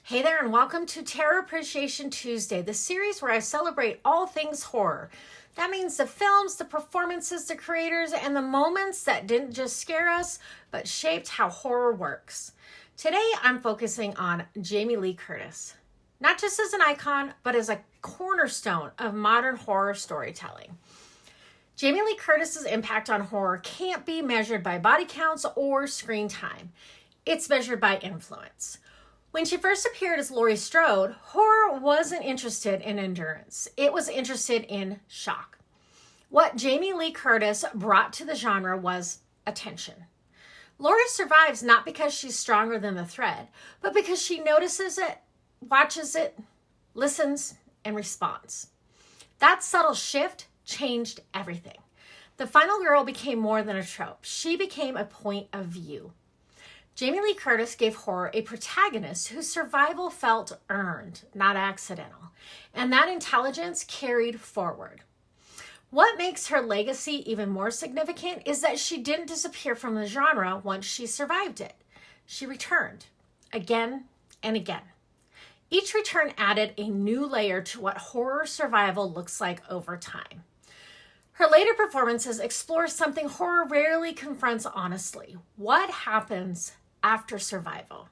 Hey there, and welcome to Terror Appreciation Tuesday, the series where I celebrate all things horror. That means the films, the performances, the creators, and the moments that didn't just scare us, but shaped how horror works. Today, I'm focusing on Jamie Lee Curtis, not just as an icon, but as a cornerstone of modern horror storytelling. Jamie Lee Curtis's impact on horror can't be measured by body counts or screen time. It's measured by influence. When she first appeared as Laurie Strode, horror wasn't interested in endurance. It was interested in shock. What Jamie Lee Curtis brought to the genre was attention. Laurie survives not because she's stronger than the threat, but because she notices it, watches it, listens, and responds. That subtle shift changed everything. The final girl became more than a trope. She became a point of view. Jamie Lee Curtis gave horror a protagonist whose survival felt earned, not accidental, and that intelligence carried forward. What makes her legacy even more significant is that she didn't disappear from the genre once she survived it. She returned, again and again. Each return added a new layer to what horror survival looks like over time. Her later performances explore something horror rarely confronts honestly. What happens after survival?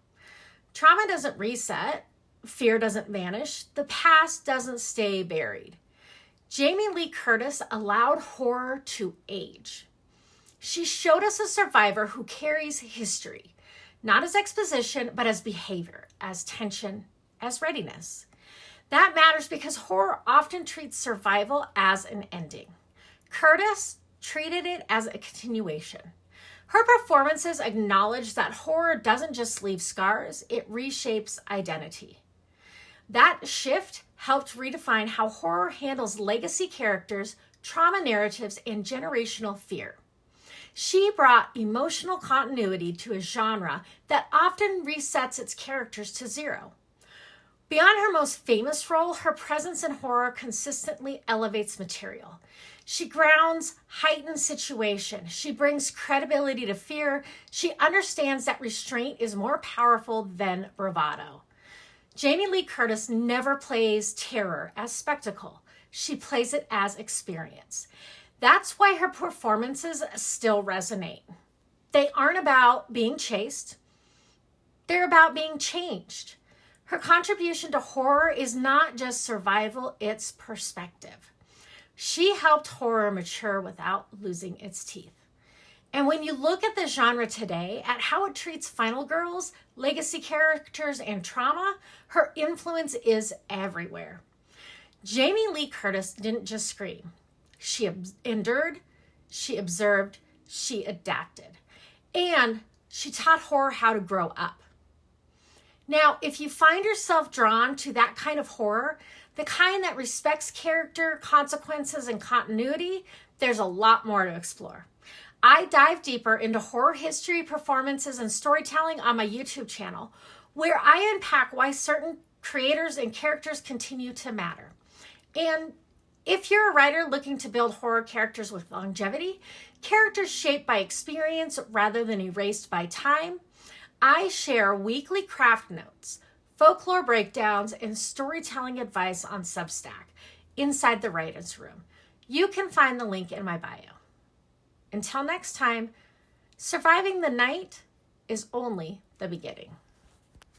Trauma doesn't reset. Fear doesn't vanish. The past doesn't stay buried. Jamie Lee Curtis allowed horror to age. She showed us a survivor who carries history, not as exposition, but as behavior, as tension, as readiness. That matters because horror often treats survival as an ending. Curtis treated it as a continuation. Her performances acknowledge that horror doesn't just leave scars, it reshapes identity. That shift helped redefine how horror handles legacy characters, trauma narratives, and generational fear. She brought emotional continuity to a genre that often resets its characters to zero. Beyond her most famous role, her presence in horror consistently elevates material. She grounds heightened situation. She brings credibility to fear. She understands that restraint is more powerful than bravado. Jamie Lee Curtis never plays terror as spectacle. She plays it as experience. That's why her performances still resonate. They aren't about being chased. They're about being changed. Her contribution to horror is not just survival, it's perspective. She helped horror mature without losing its teeth. And when you look at the genre today, at how it treats final girls, legacy characters, and trauma, her influence is everywhere. Jamie Lee Curtis didn't just scream. She endured, she observed, she adapted. And she taught horror how to grow up. Now, if you find yourself drawn to that kind of horror, the kind that respects character, consequences, and continuity, there's a lot more to explore. I dive deeper into horror history, performances, and storytelling on my YouTube channel, where I unpack why certain creators and characters continue to matter. And if you're a writer looking to build horror characters with longevity, characters shaped by experience rather than erased by time, I share weekly craft notes, folklore breakdowns, and storytelling advice on Substack inside the writer's room. You can find the link in my bio. Until next time, surviving the night is only the beginning.